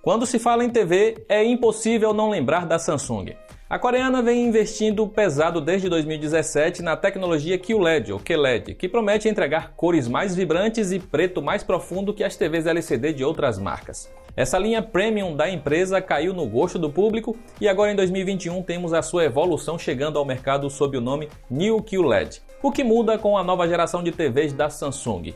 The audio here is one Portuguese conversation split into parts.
Quando se fala em TV, é impossível não lembrar da Samsung. A coreana vem investindo pesado desde 2017 na tecnologia QLED, ou QLED, que promete entregar cores mais vibrantes e preto mais profundo que as TVs LCD de outras marcas. Essa linha premium da empresa caiu no gosto do público e agora em 2021 temos a sua evolução chegando ao mercado sob o nome New QLED, o que muda com a nova geração de TVs da Samsung.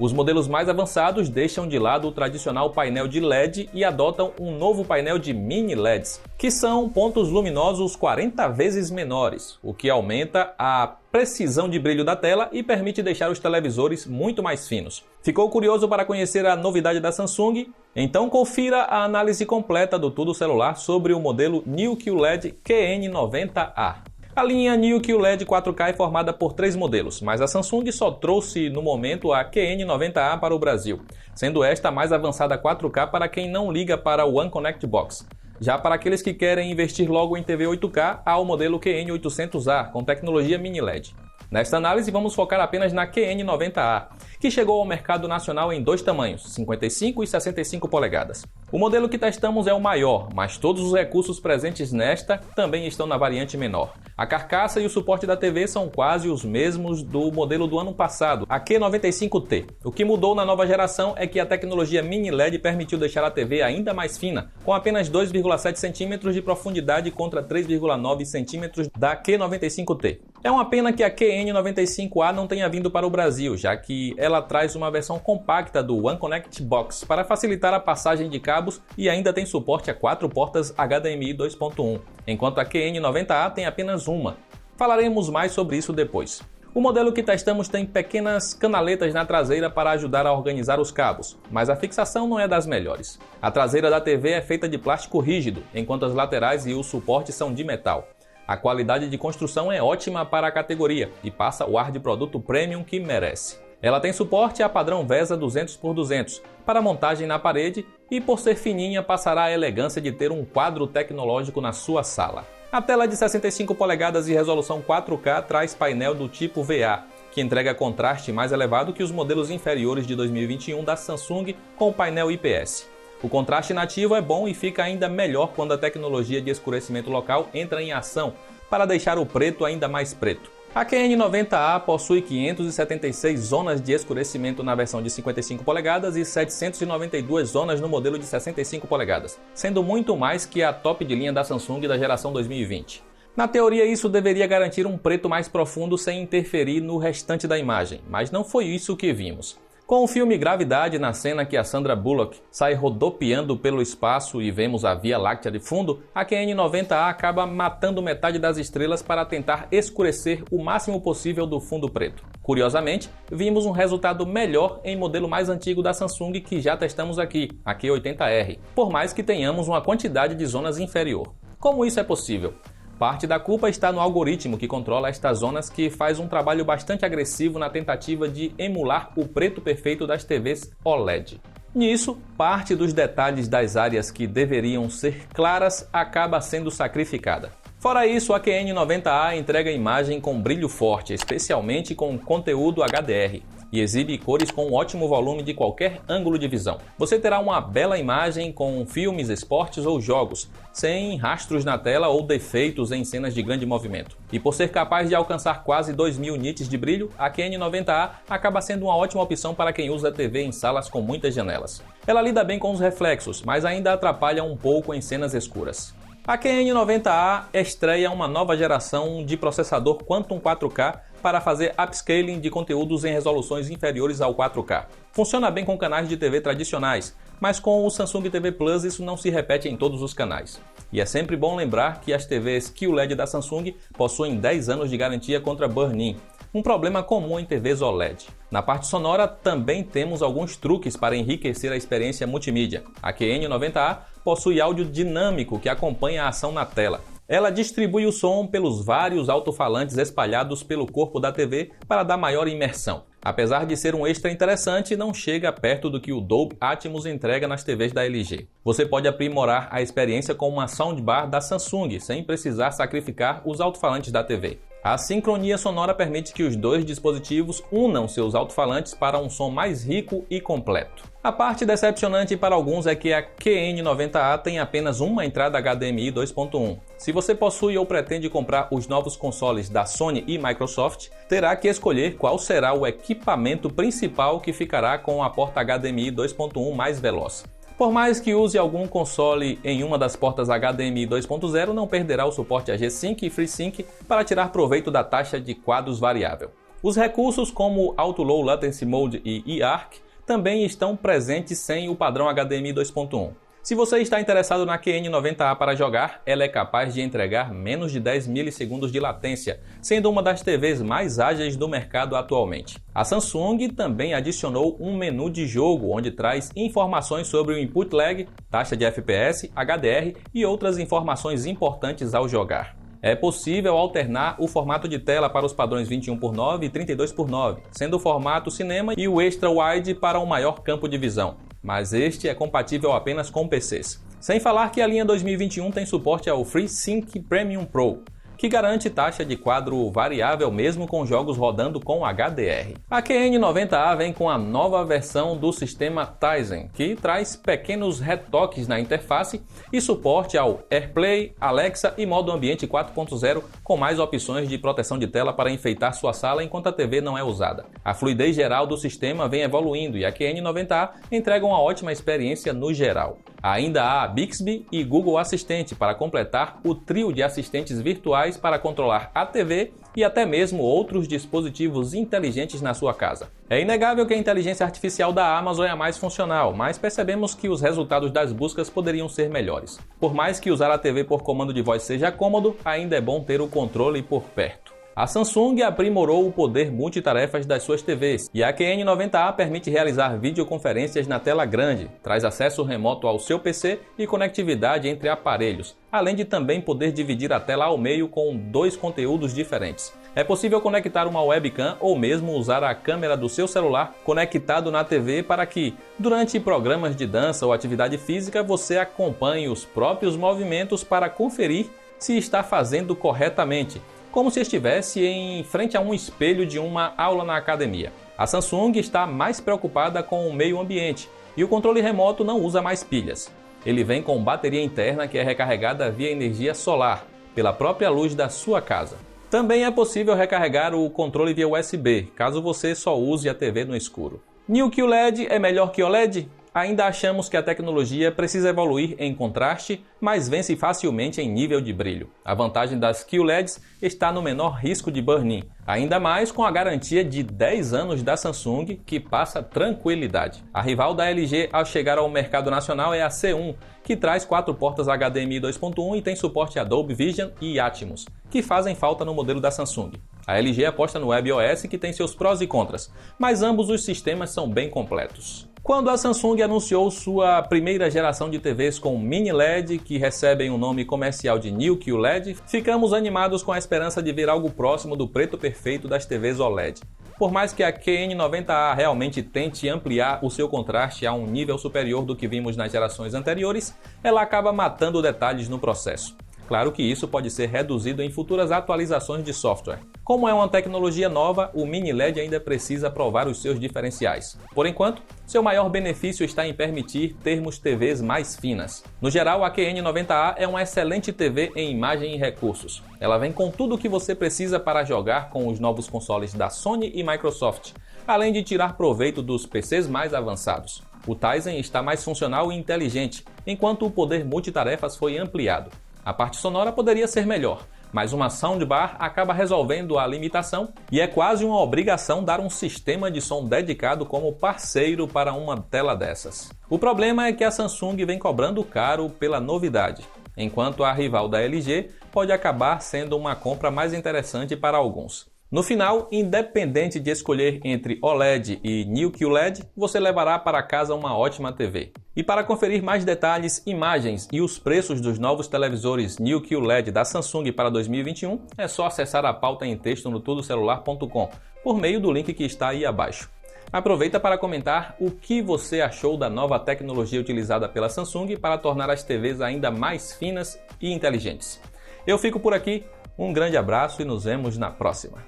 Os modelos mais avançados deixam de lado o tradicional painel de LED e adotam um novo painel de mini LEDs, que são pontos luminosos 40 vezes menores, o que aumenta a precisão de brilho da tela e permite deixar os televisores muito mais finos. Ficou curioso para conhecer a novidade da Samsung? Então confira a análise completa do Tudo Celular sobre o modelo New QLED QN90A. A linha New QLED 4K é formada por 3 modelos, mas a Samsung só trouxe no momento a QN90A para o Brasil, sendo esta a mais avançada 4K para quem não liga para o One Connect Box. Já para aqueles que querem investir logo em TV 8K, há o modelo QN800A com tecnologia mini LED. Nesta análise vamos focar apenas na QN90A, que chegou ao mercado nacional em 2 tamanhos, 55 e 65 polegadas. O modelo que testamos é o maior, mas todos os recursos presentes nesta também estão na variante menor. A carcaça e o suporte da TV são quase os mesmos do modelo do ano passado, a Q95T. O que mudou na nova geração é que a tecnologia mini LED permitiu deixar a TV ainda mais fina, com apenas 2,7 cm de profundidade contra 3,9 cm da Q95T. É uma pena que a QN95A não tenha vindo para o Brasil, já que ela traz uma versão compacta do One Connect Box para facilitar a passagem de cabos e ainda tem suporte a 4 portas HDMI 2.1, enquanto a QN90A tem apenas uma. Falaremos mais sobre isso depois. O modelo que testamos tem pequenas canaletas na traseira para ajudar a organizar os cabos, mas a fixação não é das melhores. A traseira da TV é feita de plástico rígido, enquanto as laterais e o suporte são de metal. A qualidade de construção é ótima para a categoria e passa o ar de produto premium que merece. Ela tem suporte a padrão VESA 200x200 para montagem na parede e, por ser fininha, passará a elegância de ter um quadro tecnológico na sua sala. A tela de 65 polegadas e resolução 4K traz painel do tipo VA, que entrega contraste mais elevado que os modelos inferiores de 2021 da Samsung com o painel IPS. O contraste nativo é bom e fica ainda melhor quando a tecnologia de escurecimento local entra em ação para deixar o preto ainda mais preto. A QN90A possui 576 zonas de escurecimento na versão de 55 polegadas e 792 zonas no modelo de 65 polegadas, sendo muito mais que a top de linha da Samsung da geração 2020. Na teoria, isso deveria garantir um preto mais profundo sem interferir no restante da imagem, mas não foi isso que vimos. Com o filme Gravidade, na cena que a Sandra Bullock sai rodopiando pelo espaço e vemos a Via Láctea de fundo, a QN90A acaba matando metade das estrelas para tentar escurecer o máximo possível do fundo preto. Curiosamente, vimos um resultado melhor em modelo mais antigo da Samsung que já testamos aqui, a Q80R, por mais que tenhamos uma quantidade de zonas inferior. Como isso é possível? Parte da culpa está no algoritmo que controla estas zonas, que faz um trabalho bastante agressivo na tentativa de emular o preto perfeito das TVs OLED. Nisso, parte dos detalhes das áreas que deveriam ser claras acaba sendo sacrificada. Fora isso, a QN90A entrega imagem com brilho forte, especialmente com conteúdo HDR, e exibe cores com um ótimo volume de qualquer ângulo de visão. Você terá uma bela imagem com filmes, esportes ou jogos, sem rastros na tela ou defeitos em cenas de grande movimento. E por ser capaz de alcançar quase 2000 nits de brilho, a QN90A acaba sendo uma ótima opção para quem usa a TV em salas com muitas janelas. Ela lida bem com os reflexos, mas ainda atrapalha um pouco em cenas escuras. A QN90A estreia uma nova geração de processador Quantum 4K para fazer upscaling de conteúdos em resoluções inferiores ao 4K. Funciona bem com canais de TV tradicionais, mas com o Samsung TV Plus isso não se repete em todos os canais. E é sempre bom lembrar que as TVs QLED da Samsung possuem 10 anos de garantia contra burn-in, um problema comum em TVs OLED. Na parte sonora também temos alguns truques para enriquecer a experiência multimídia. A QN90A possui áudio dinâmico que acompanha a ação na tela. Ela distribui o som pelos vários alto-falantes espalhados pelo corpo da TV para dar maior imersão. Apesar de ser um extra interessante, não chega perto do que o Dolby Atmos entrega nas TVs da LG. Você pode aprimorar a experiência com uma soundbar da Samsung, sem precisar sacrificar os alto-falantes da TV. A sincronia sonora permite que os dois dispositivos unam seus alto-falantes para um som mais rico e completo. A parte decepcionante para alguns é que a QN90A tem apenas uma entrada HDMI 2.1. Se você possui ou pretende comprar os novos consoles da Sony e Microsoft, terá que escolher qual será o equipamento principal que ficará com a porta HDMI 2.1 mais veloz. Por mais que use algum console em uma das portas HDMI 2.0, não perderá o suporte a G-Sync e FreeSync para tirar proveito da taxa de quadros variável. Os recursos como Auto Low Latency Mode e eARC também estão presentes sem o padrão HDMI 2.1. Se você está interessado na QN90A para jogar, ela é capaz de entregar menos de 10 milissegundos de latência, sendo uma das TVs mais ágeis do mercado atualmente. A Samsung também adicionou um menu de jogo onde traz informações sobre o input lag, taxa de FPS, HDR e outras informações importantes ao jogar. É possível alternar o formato de tela para os padrões 21:9 e 32:9, sendo o formato cinema e o Extra Wide para um maior campo de visão, mas este é compatível apenas com PCs. Sem falar que a linha 2021 tem suporte ao FreeSync Premium Pro, que garante taxa de quadro variável mesmo com jogos rodando com HDR. A QN90A vem com a nova versão do sistema Tizen, que traz pequenos retoques na interface e suporte ao AirPlay, Alexa e modo ambiente 4.0 com mais opções de proteção de tela para enfeitar sua sala enquanto a TV não é usada. A fluidez geral do sistema vem evoluindo e a QN90A entrega uma ótima experiência no geral. Ainda há Bixby e Google Assistente para completar o trio de assistentes virtuais para controlar a TV e até mesmo outros dispositivos inteligentes na sua casa. É inegável que a inteligência artificial da Amazon é a mais funcional, mas percebemos que os resultados das buscas poderiam ser melhores. Por mais que usar a TV por comando de voz seja cômodo, ainda é bom ter o controle por perto. A Samsung aprimorou o poder multitarefas das suas TVs e a QN90A permite realizar videoconferências na tela grande, traz acesso remoto ao seu PC e conectividade entre aparelhos, além de também poder dividir a tela ao meio com dois conteúdos diferentes. É possível conectar uma webcam ou mesmo usar a câmera do seu celular conectado na TV para que, durante programas de dança ou atividade física, você acompanhe os próprios movimentos para conferir se está fazendo corretamente, como se estivesse em frente a um espelho de uma aula na academia. A Samsung está mais preocupada com o meio ambiente e o controle remoto não usa mais pilhas. Ele vem com bateria interna que é recarregada via energia solar, pela própria luz da sua casa. Também é possível recarregar o controle via USB, caso você só use a TV no escuro. New QLED é melhor que OLED? Ainda achamos que a tecnologia precisa evoluir em contraste, mas vence facilmente em nível de brilho. A vantagem das QLEDs está no menor risco de burn-in, ainda mais com a garantia de 10 anos da Samsung, que passa tranquilidade. A rival da LG ao chegar ao mercado nacional é a C1, que traz 4 portas HDMI 2.1 e tem suporte a Dolby Vision e Atmos, que fazem falta no modelo da Samsung. A LG aposta no WebOS, que tem seus prós e contras, mas ambos os sistemas são bem completos. Quando a Samsung anunciou sua primeira geração de TVs com mini LED, que recebem o nome comercial de New QLED, ficamos animados com a esperança de ver algo próximo do preto perfeito das TVs OLED. Por mais que a QN90A realmente tente ampliar o seu contraste a um nível superior do que vimos nas gerações anteriores, ela acaba matando detalhes no processo. Claro que isso pode ser reduzido em futuras atualizações de software. Como é uma tecnologia nova, o Mini LED ainda precisa provar os seus diferenciais. Por enquanto, seu maior benefício está em permitir termos TVs mais finas. No geral, a QN90A é uma excelente TV em imagem e recursos. Ela vem com tudo o que você precisa para jogar com os novos consoles da Sony e Microsoft, além de tirar proveito dos PCs mais avançados. O Tizen está mais funcional e inteligente, enquanto o poder multitarefas foi ampliado. A parte sonora poderia ser melhor, mas uma soundbar acaba resolvendo a limitação e é quase uma obrigação dar um sistema de som dedicado como parceiro para uma tela dessas. O problema é que a Samsung vem cobrando caro pela novidade, enquanto a rival da LG pode acabar sendo uma compra mais interessante para alguns. No final, independente de escolher entre OLED e New QLED, você levará para casa uma ótima TV. E para conferir mais detalhes, imagens e os preços dos novos televisores New QLED da Samsung para 2021, é só acessar a pauta em texto no tudocelular.com, por meio do link que está aí abaixo. Aproveita para comentar o que você achou da nova tecnologia utilizada pela Samsung para tornar as TVs ainda mais finas e inteligentes. Eu fico por aqui. Um grande abraço e nos vemos na próxima!